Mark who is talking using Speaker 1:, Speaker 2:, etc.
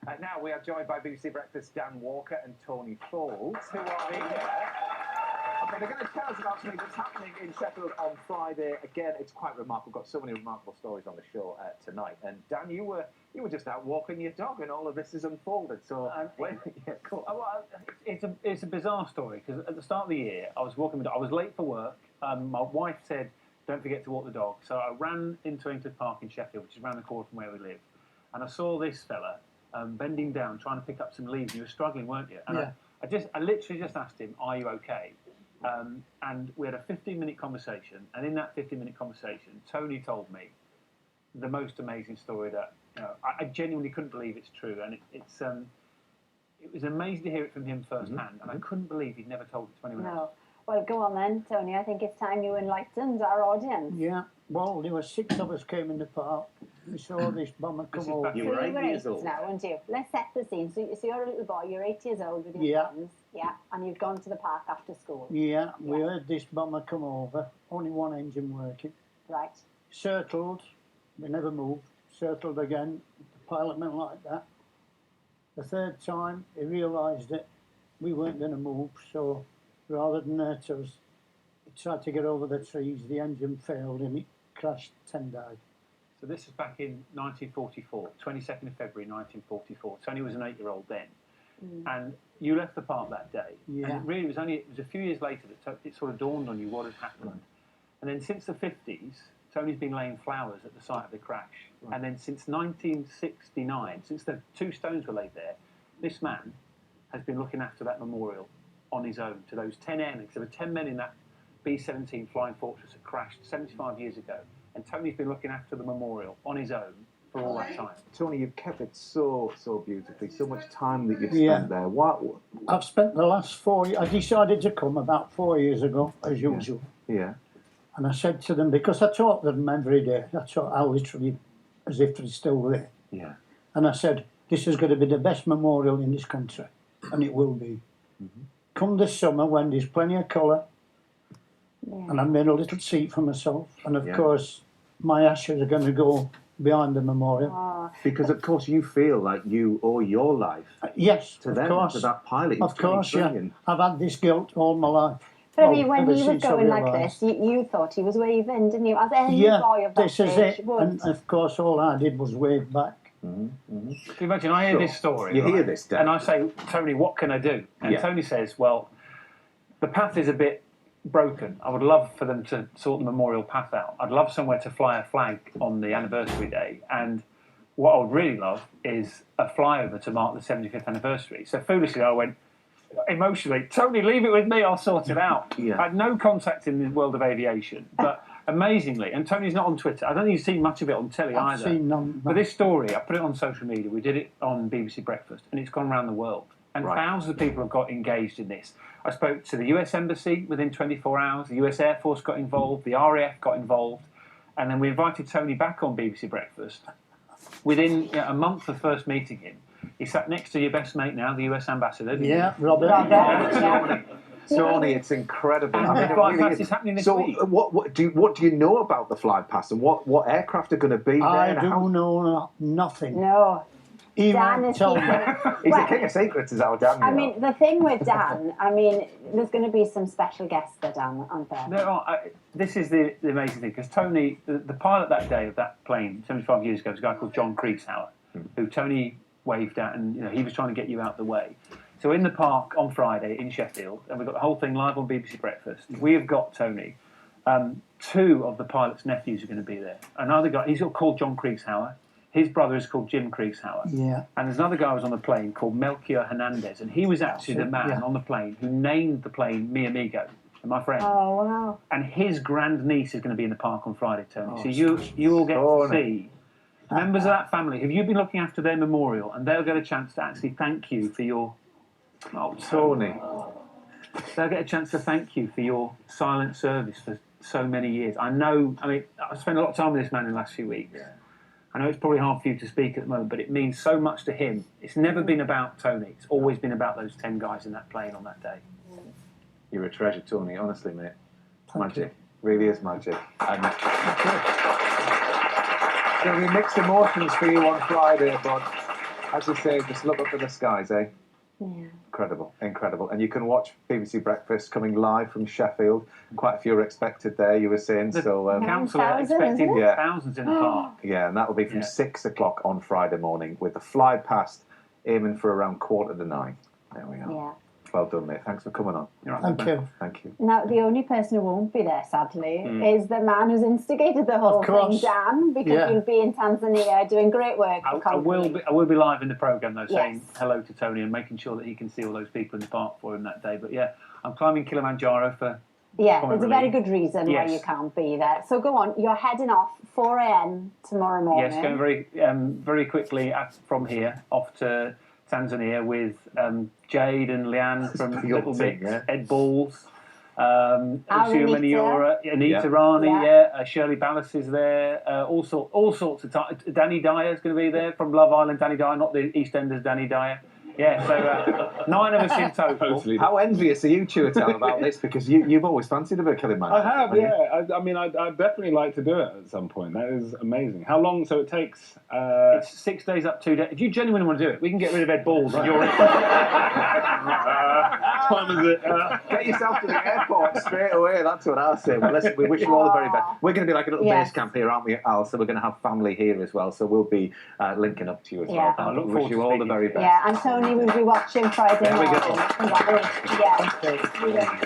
Speaker 1: Now we are joined by BBC Breakfast Dan Walker and Tony Foulds, who are here. Okay, they're going to tell us about something that's happening in Sheffield on Friday. Again, it's quite remarkable. We've got so many remarkable stories on the show tonight. And Dan, you were just out walking your dog, and all of this has unfolded. So, yeah, cool.
Speaker 2: Well, it's a bizarre story because at the start of the year, I was walking my dog. I was late for work. My wife said, "Don't forget to walk the dog." So I ran into England Park in Sheffield, which is around the corner from where we live, and I saw this fella bending down, trying to pick up some leaves. You were struggling, weren't you? And
Speaker 3: Yeah.
Speaker 2: I literally just asked him, "Are you okay?" And we had a 15-minute conversation. And in that 15-minute conversation, Tony told me the most amazing story that I genuinely couldn't believe it's true. And it was amazing to hear it from him firsthand. And I couldn't believe he'd never told it to anyone else.
Speaker 4: Well, go on then, Tony. I think it's time you enlightened our audience.
Speaker 3: Yeah, well, there were 6 of us came in the park. We saw this bomber come over.
Speaker 1: You were 8 years old
Speaker 4: now, weren't you? Let's set the scene. So you're a little boy, you're 8 years old with your friends, and you've gone to the park after school.
Speaker 3: Yeah, we heard this bomber come over, only one engine working.
Speaker 4: Right.
Speaker 3: Circled, we never moved, circled again, the pilot went like that. The third time, he realised that we weren't going to move, so rather than hurt us, he tried to get over the trees, the engine failed and it crashed, 10 died.
Speaker 2: So this is back in 1944, 22nd of February 1944. Tony was an 8-year-old then. And you left the park that day.
Speaker 3: Yeah.
Speaker 2: And it was a few years later that it sort of dawned on you what had happened. And then since the 50s, Tony's been laying flowers at the site of the crash. And then since 1969, since the 2 stones were laid there, this man has been looking after that memorial on his own to those 10 airmen. There were 10 men in that B-17 Flying Fortress that crashed 75 years ago. And Tony's been looking after the memorial on his own for all that time.
Speaker 1: Tony, you've kept it so beautifully, so much time that you've spent there. What?
Speaker 3: I've spent the last 4 years, I decided to come about 4 years ago, as usual.
Speaker 1: Yeah.
Speaker 3: And I said to them, because I talk to them every day, I talk literally as if they're still there.
Speaker 1: Yeah.
Speaker 3: And I said, this is going to be the best memorial in this country, and it will be. Come this summer when there's plenty of colour, and I made a little seat for myself, and of course my ashes are going to go behind the memorial.
Speaker 1: Because of course you feel like you owe your life
Speaker 3: yes,
Speaker 1: to
Speaker 3: of
Speaker 1: them,
Speaker 3: course.
Speaker 1: to that pilot.
Speaker 3: Of course, yeah. I've had this guilt all my life.
Speaker 4: But when he was going like this, you thought he was waving, didn't you? As any boy of that
Speaker 3: this is
Speaker 4: age
Speaker 3: it.
Speaker 4: would.
Speaker 3: And of course all I did was wave back.
Speaker 2: Can you imagine, I hear this story.
Speaker 1: You hear this, Dan.
Speaker 2: And I say, Tony, what can I do? And Tony says, well, the path is a bit broken. I would love for them to sort the memorial path out. I'd love somewhere to fly a flag on the anniversary day. And what I would really love is a flyover to mark the 75th anniversary. So foolishly, I went, emotionally, Tony, leave it with me, I'll sort it out. I had no contact in the world of aviation, but amazingly, and Tony's not on Twitter, I don't think you've seen much of it on telly either.
Speaker 3: Seen none.
Speaker 2: But this story, I put it on social media, we did it on BBC Breakfast, and it's gone around the world. And thousands of people have got engaged in this. I spoke to the US Embassy within 24 hours, the US Air Force got involved, the RAF got involved, and then we invited Tony back on BBC Breakfast. Within a month of first meeting him, he sat next to your best mate now, the US Ambassador.
Speaker 3: Robert.
Speaker 1: Tony, it's incredible.
Speaker 2: And the flight pass is happening this week.
Speaker 1: So what do you know about the flight pass and what aircraft are going to be there?
Speaker 3: I do know nothing.
Speaker 4: No.
Speaker 3: He
Speaker 4: Dan
Speaker 3: won't
Speaker 4: is
Speaker 3: tell me.
Speaker 1: He's the king of secrets, is our Dan.
Speaker 4: I mean, the thing with Dan, there's going to be some special guests there, Dan, aren't there?
Speaker 2: This is the amazing thing, because Tony, the pilot that day of that plane, 75 years ago, was a guy called John Kriegshauer, who Tony waved at, and he was trying to get you out the way. So in the park on Friday in Sheffield, and we've got the whole thing live on BBC Breakfast, we have got Tony. 2 of the pilot's nephews are going to be there. Another guy, he's called John Kriegshauer. His brother is called Jim Kriegshauer.
Speaker 3: Yeah.
Speaker 2: And there's another guy who was on the plane called Melchior Hernandez, and he was actually the man on the plane who named the plane Mi Amigo, my friend.
Speaker 4: Oh, wow.
Speaker 2: And his grandniece is going to be in the park on Friday, Tony. So you will get to see members of that family who you've been looking after their memorial, and they'll get a chance to actually thank you for your... Oh,
Speaker 1: Tony.
Speaker 2: They'll get a chance to thank you for your silent service for so many years. I know, I've spent a lot of time with this man in the last few weeks. Yeah. I know it's probably hard for you to speak at the moment, but it means so much to him. It's never been about Tony. It's always been about those 10 guys in that plane on that day.
Speaker 1: You're a treasure, Tony, honestly, mate. Magic. Really is magic. And there'll be mixed emotions for you on Friday, but As you say, just look up at the skies, eh?
Speaker 4: Yeah.
Speaker 1: Incredible, incredible. And you can watch BBC Breakfast coming live from Sheffield. Quite a few are expected there, you were saying.
Speaker 2: The
Speaker 1: so
Speaker 2: council are
Speaker 4: 9,000,
Speaker 2: expecting
Speaker 4: isn't
Speaker 1: it?
Speaker 2: thousands in the park.
Speaker 1: yeah, and that will be from
Speaker 2: Yeah.
Speaker 1: 6 o'clock on Friday morning with the fly past aiming for around 8:45. There we are.
Speaker 4: Yeah.
Speaker 1: Well done, mate. Thanks for coming on.
Speaker 2: You're right.
Speaker 3: Thank you.
Speaker 1: Thank you.
Speaker 4: Now, the only person who won't be there, sadly, is the man who's instigated the whole
Speaker 3: Of
Speaker 4: thing,
Speaker 3: course.
Speaker 4: Dan, because
Speaker 3: Yeah.
Speaker 4: you'll be in Tanzania doing great work for
Speaker 2: I will be live in the programme though, saying
Speaker 4: Yes.
Speaker 2: hello to Tony and making sure that he can see all those people in the park for him that day. But yeah, I'm climbing Kilimanjaro for.
Speaker 4: Yeah,
Speaker 2: Comment
Speaker 4: there's a very
Speaker 2: relief.
Speaker 4: good reason why
Speaker 2: Yes.
Speaker 4: you can't be there. So go on, you're heading off 4 a.m. tomorrow morning.
Speaker 2: Yes, going very quickly from here off to Tanzania with Jade and Leanne from
Speaker 1: the
Speaker 2: Little
Speaker 1: old
Speaker 2: Mix,
Speaker 1: team, yeah.
Speaker 2: Ed Balls, Ursula
Speaker 4: Anita.
Speaker 2: Maniora, Anita
Speaker 1: Yeah.
Speaker 2: Rani,
Speaker 4: Yeah.
Speaker 2: Shirley Ballas is there, all sorts of Danny Dyer is going to be there from Love Island. Danny Dyer, not the EastEnders Danny Dyer. Yeah, so 9 of us in total.
Speaker 5: Totally.
Speaker 1: How envious are you, Chiwetel, about this? Because you've always fancied a bit of Kilimanjaro.
Speaker 5: I have,
Speaker 1: haven't you?
Speaker 5: yeah. I mean, I'd definitely like to do it at some point. That is amazing. How long? So it takes.
Speaker 2: It's 6 days up, 2 days. If you genuinely want to do it, we can get rid of Ed Balls and you're in.
Speaker 5: Time is it?
Speaker 1: Get yourself to the airport straight away. That's what I'll say. Well, listen, we wish you all the very best. We're going to be like a little
Speaker 4: Yes.
Speaker 1: base camp here, aren't we, Al? So we're going to have family here as well. So we'll be linking up to you as
Speaker 4: Yeah.
Speaker 1: well.
Speaker 2: I look
Speaker 1: We
Speaker 2: forward
Speaker 1: wish you
Speaker 2: to
Speaker 1: all the
Speaker 2: speaking
Speaker 1: very
Speaker 2: to
Speaker 1: best.
Speaker 2: you.
Speaker 4: Yeah, and Tony will be watching Friday
Speaker 1: There we
Speaker 4: morning.
Speaker 1: go.
Speaker 4: Yeah.